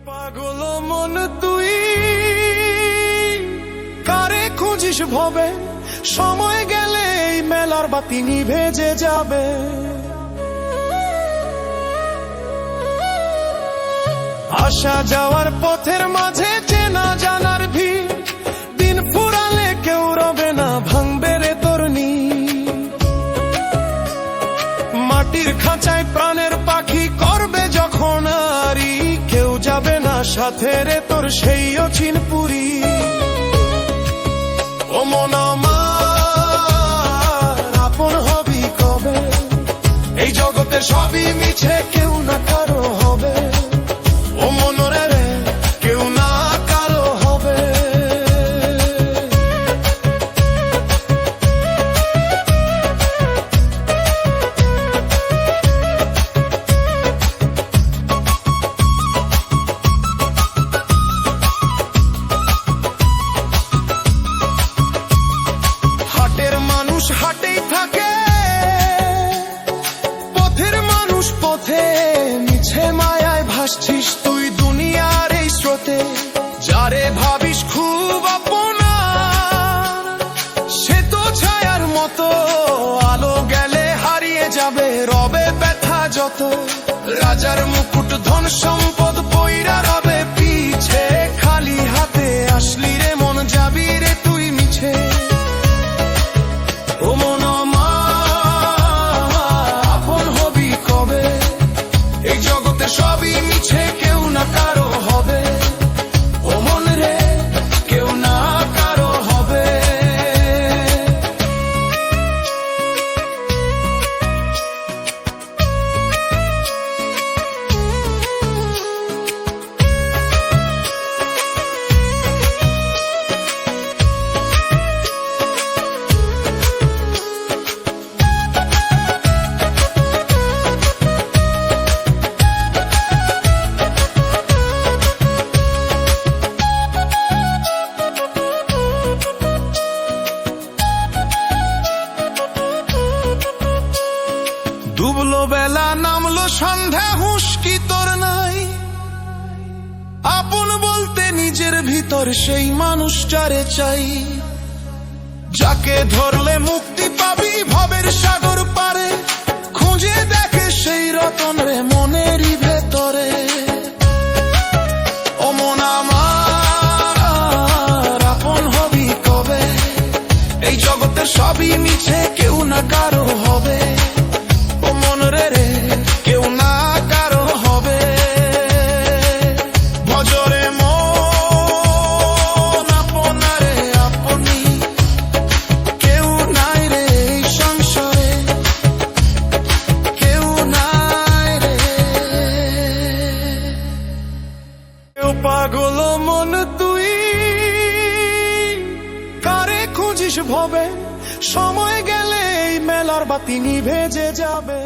পাগল মন তুই কারে খুঁজিস ভবে, সময় গেলে এই মেলার বাতি নিভে যে যাবে। আসা যাওয়ার পথের মাঝে চেনা জানার ভিড়, দিন ফুরালে কেউ রবে না, ভাঙবে রে তোর নীড়। মাটির খাঁচায় প্রাণের পাখি করবে যখন আরি, কেউ যাবে না সাথে রে তোর সেই অচিন পুরী। ও মন আমার আপন হবি কবে, এই জগতে সবই মিছে, কেউ না কারো হবে। ও মনরে রে কেউ না কারো হবে। হাটের মানুষ হাটেই থাকে, পথের মানুষ পথে, মিছে মায়ায় ভাসছিস তুই দুনিয়ার এই স্রোতে। যারে ভাবিস খুব আপনার, সে তো ছায়ার মতো, আলো গেলে হারিয়ে যাবে, রবে ব্যথা যত। রাজার মুকুট ধন সম্পদ পইরা রবে পিছে, খালি হাতে আসলি রে মন যাবি রে তুই মিছে। ও মন আমার আপন হবি কবে, এই জগতে সবই মিছে, কেউ না কারো হবে। ও মন রে কেউ না কারো হবে। ডুবলো বেলা নামলো সন্ধ্যা, হুঁশ কি তোর নাই? আপন বলতে নিজের ভিতর সেই মানুষটারে চাই, যাকে ধরলে মুক্তি পাবি ভবের সাগর পারে। খুঁজে দেখে সেই রতন রে মনেরই ভেতরে। ও মন আমার আপন হবি কবে, এই জগতের সবই মিছে, কেউ না কারো হবে। ও মন রে রে কেউ না কারো হবে। ভজরে মন আপনারে আপনি, কেউ নাই রে এই সংসারে, কেউ নাই রে। কেউ পাগল মন তুই কারে খুঁজিস ভবে, সময় গেলে এই মেলার বাতি নিভে যে যাবে।